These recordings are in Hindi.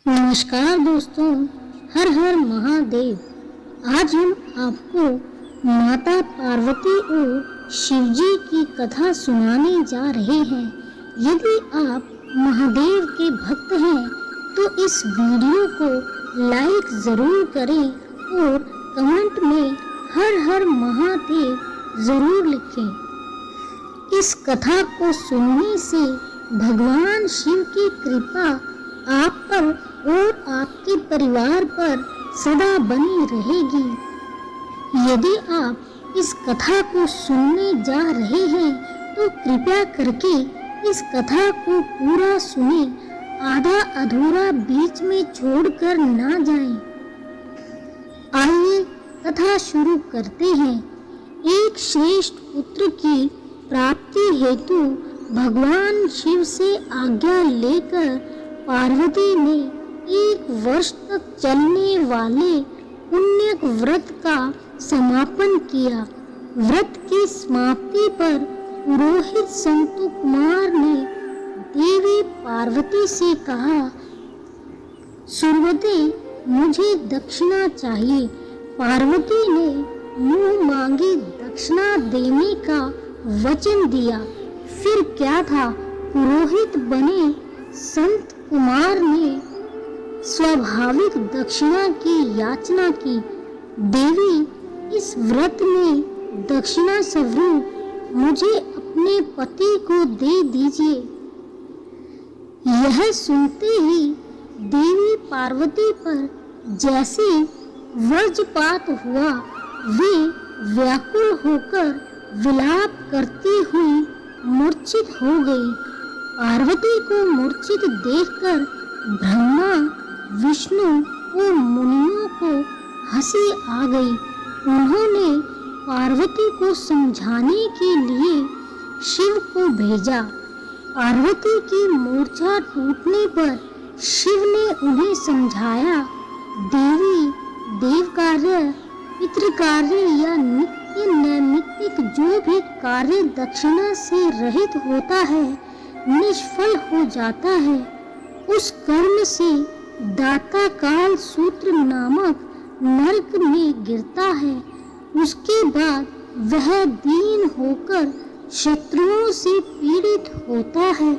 नमस्कार दोस्तों, हर हर महादेव। आज हम आपको माता पार्वती और शिवजी की कथा सुनाने जा रहे हैं। यदि आप महादेव के भक्त हैं तो इस वीडियो को लाइक ज़रूर करें और कमेंट में हर हर महादेव ज़रूर लिखें। इस कथा को सुनने से भगवान शिव की कृपा आप पर और आपके परिवार पर सदा बनी रहेगी। यदि आप इस कथा को सुनने जा रहे हैं तो कृपया करके इस कथा को पूरा सुने, आधा अधूरा बीच में छोड़कर ना जाएं। आइए कथा शुरू करते हैं। एक श्रेष्ठ पुत्र की प्राप्ति हेतु भगवान शिव से आज्ञा लेकर पार्वती ने 1 वर्ष तक चलने वाले पुण्य व्रत का समापन किया। व्रत की समाप्ति पर पुरोहित संतु कुमार ने देवी पार्वती से कहा, सुरवते, मुझे दक्षिणा चाहिए। पार्वती ने मुंह मांगी दक्षिणा देने का वचन दिया। फिर क्या था, पुरोहित बने संत कुमार ने स्वाभाविक दक्षिणा की याचना की। देवी, इस व्रत में दक्षिणा स्वरूप मुझे अपने पति को दे दीजिए। यह सुनते ही देवी पार्वती पर जैसे वज्रपात हुआ, वे व्याकुल होकर विलाप करती हुई मूर्छित हो गई। पार्वती को मूर्छित देखकर ब्रह्मा, विष्णु और मुनियों को हंसी आ गई। उन्होंने पार्वती को समझाने के लिए शिव को भेजा। पार्वती की मूर्छा टूटने पर शिव ने उन्हें समझाया, देवी, देव कार्य, पितृ कार्य या नित्य नैमित्तिक जो भी कार्य दक्षिणा से रहित होता है निष्फल हो जाता है। उस कर्म से दाता काल सूत्र नामक नरक में गिरता है। उसके बाद वह दीन होकर शत्रुओं से पीड़ित होता है।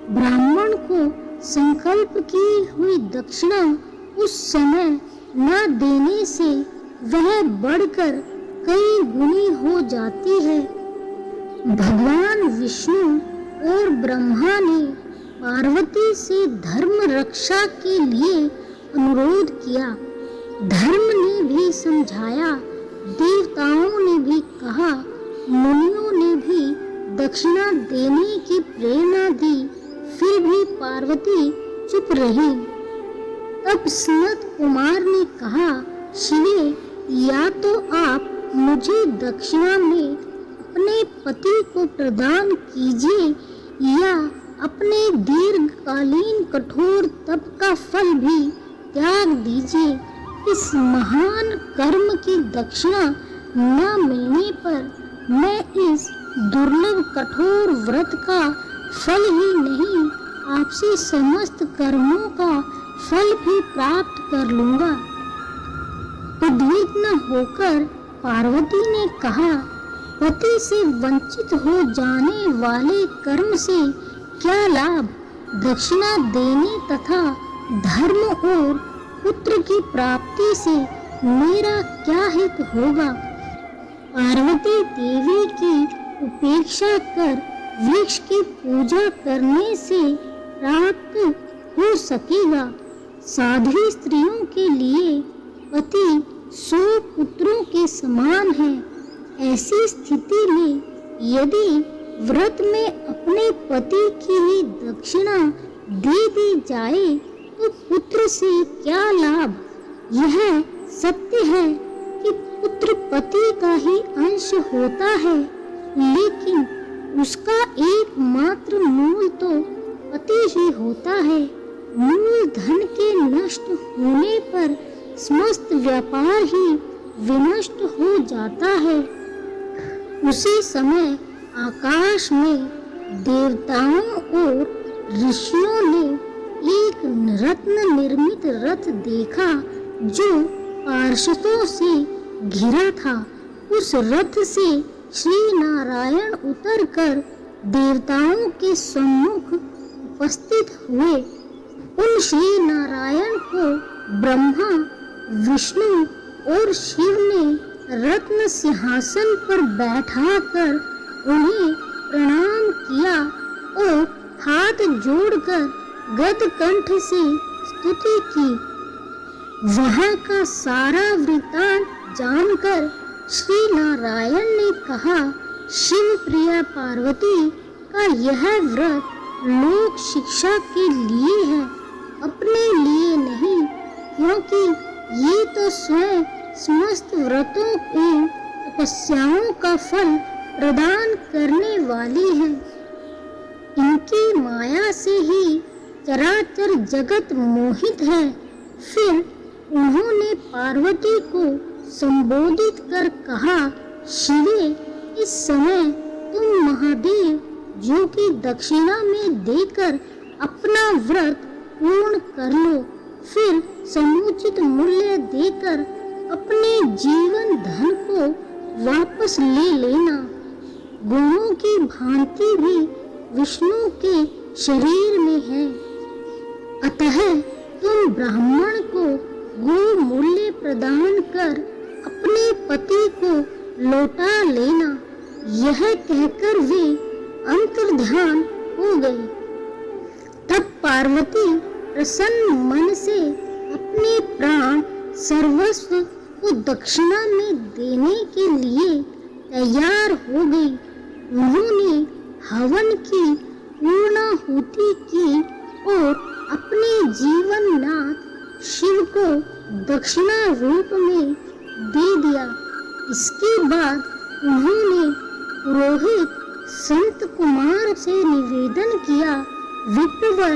ब्राह्मण को संकल्प की हुई दक्षिणा उस समय न देने से वह बढ़कर कई गुनी हो जाती है। भगवान विष्णु और ब्रह्मा ने पार्वती से धर्म रक्षा के लिए अनुरोध किया। धर्म ने भी समझाया, देवताओं ने भी कहा, मुनियों ने भी दक्षिणा देने की प्रेरणा दी, फिर भी पार्वती चुप रही। तब सनत कुमार ने कहा, शिवे, या तो आप मुझे दक्षिणा में अपने पति को प्रदान कीजिए या अपने दीर्घकालीन कठोर तप का फल भी त्याग दीजिए। इस महान कर्म की दक्षिणा न मिलने पर मैं इस दुर्लभ कठोर व्रत का फल ही नहीं, आपसे समस्त कर्मों का फल भी प्राप्त कर लूंगा। उद्विग्न होकर पार्वती ने कहा, पति से वंचित हो जाने वाले कर्म से क्या लाभ? दक्षिणा देने तथा धर्म और पुत्र की प्राप्ति से मेरा क्या हित होगा? पार्वती देवी की उपेक्षा कर वृक्ष की पूजा करने से प्राप्त हो सकेगा। साध्वी स्त्रियों के लिए पति 100 पुत्रों के समान है। ऐसी स्थिति में यदि व्रत में अपने पति की ही दक्षिणा दे दी जाए तो पुत्र से क्या लाभ? यह सत्य है कि पुत्र पति का ही अंश होता है, लेकिन उसका एकमात्र मूल तो पति ही होता है। मूल धन के नष्ट होने पर समस्त व्यापार ही विनष्ट हो जाता है। उसी समय आकाश में देवताओं और ऋषियों ने एक रत्न निर्मित रथ देखा जो पार्षदों से घिरा था। उस रथ से श्री नारायण उतरकर देवताओं के सम्मुख उपस्थित हुए। उन श्री नारायण को ब्रह्मा, विष्णु और शिव ने रत्न सिंहासन पर बैठाकर उन्हें प्रणाम किया और हाथ जोड़कर गद कंठ से स्तुति की। वहां का सारा वृत्तांत जानकर श्री नारायण ने कहा, शिव प्रिया पार्वती का यह व्रत लोक शिक्षा के लिए है, अपने लिए नहीं, क्योंकि ये तो स्वयं समस्त व्रतों एवं तपस्याओं का फल प्रदान करने वाली है। इनकी माया से ही चराचर जगत मोहित है। फिर उन्होंने पार्वती को संबोधित कर कहा, शिवे, इस समय तुम महादेव जो कि दक्षिणा में देकर अपना व्रत पूर्ण कर लो, फिर समुचित मूल्य देकर अपने जीवन धन को वापस ले लेना। गुणों की भांति भी विष्णु के शरीर में है, अतः तुम ब्राह्मण को गो मूल्य प्रदान कर अपने पति को लौटा लेना। यह कहकर वे अंतर्ध्यान हो गई। तब पार्वती प्रसन्न मन से अपने प्राण सर्वस्व को दक्षिणा में देने के लिए तैयार हो गई। उन्होंने हवन की पूर्णाहुति की और अपने जीवननाथ शिव को दक्षिणा रूप में दे दिया। इसके बाद उन्होंने पुरोहित संत कुमार से निवेदन किया, विप्रवर,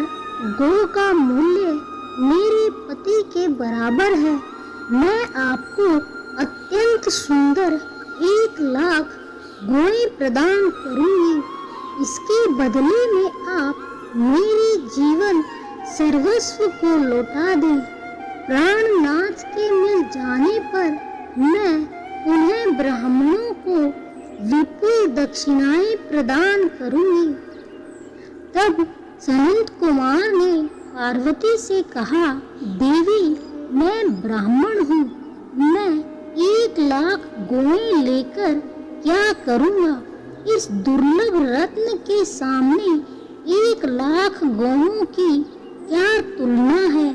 गो का मूल्य मेरे पति के बराबर है। मैं आपको अत्यंत सुंदर 1,00,000 गोएं प्रदान करूंगी। इसके बदले में आप मेरे जीवन सर्वस्व को लौटा दें। प्राणनाथ के मिल जाने पर मैं उन्हें ब्राह्मणों को विपुल दक्षिणाएं प्रदान करूंगी। तब सनंत कुमार ने पार्वती से कहा, देवी, मैं ब्राह्मण हूँ, मैं 1,00,000 गोएं लेकर क्या करूँगा? इस दुर्लभ रत्न के सामने 1,00,000 गौओं की क्या तुलना है।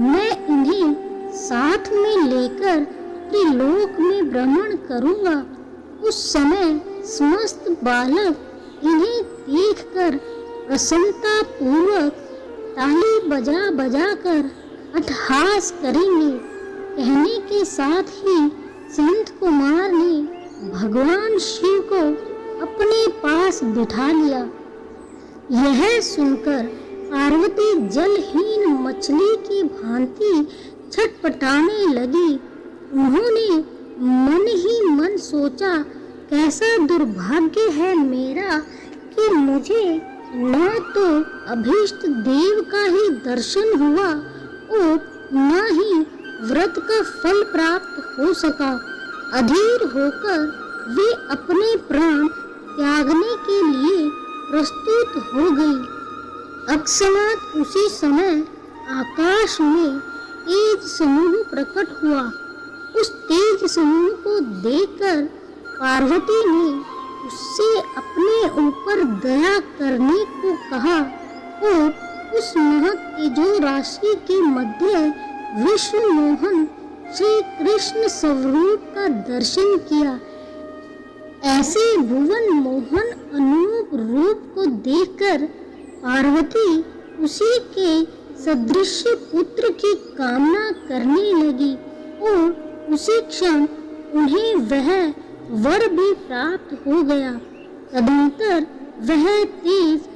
मैं इन्हें साथ में लेकर त्रिलोक में भ्रमण करूँगा। उस समय समस्त बालक इन्हें देखकर प्रसन्नता पूर्वक ताली बजा बजा कर अट्टहास करेंगे। कहने के साथ ही संत कुमार ने भगवान शिव को अपने पास बिठा लिया। यह सुनकर पार्वती जलहीन मछली की भांति छटपटाने लगी। उन्होंने मन ही मन सोचा, कैसा दुर्भाग्य है मेरा कि मुझे न तो अभीष्ट देव का ही दर्शन हुआ और न ही व्रत का फल प्राप्त हो सका। अधीर होकर वे अपने प्राण त्यागने के लिए प्रस्तुत हो गई। अकस्मात उसी समय आकाश में तेज समूह प्रकट हुआ। उस तेज समूह को देखकर पार्वती ने उससे अपने ऊपर दया करने को कहा और उस महक तेजो राशि के मध्य विष्णु मोहन श्री कृष्ण स्वरूप का दर्शन किया। ऐसे भुवन मोहन अनूप रूप को देखकर पार्वती उसी के सदृश पुत्र की कामना करने लगी और उसी क्षण उन्हें वह वर भी प्राप्त हो गया। तदंतर वह तेज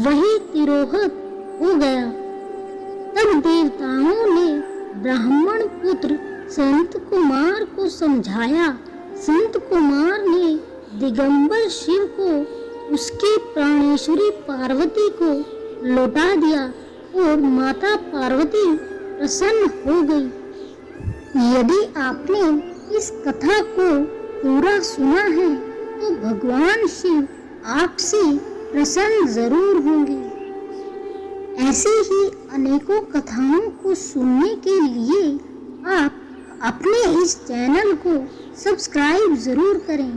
वही तिरोहित हो गया। तब देवताओं ने ब्राह्मण पुत्र संत कुमार को समझाया। संत कुमार ने दिगंबर शिव को उसकी प्राणेश्वरी पार्वती को लौटा दिया। और माता पार्वती प्रसन्न हो गई। यदि आपने इस कथा को पूरा सुना है तो भगवान शिव आपसे प्रसन्न जरूर होंगे। ऐसे ही अनेकों कथाओं को सुनने के लिए आप अपने इस चैनल को सब्सक्राइब जरूर करें।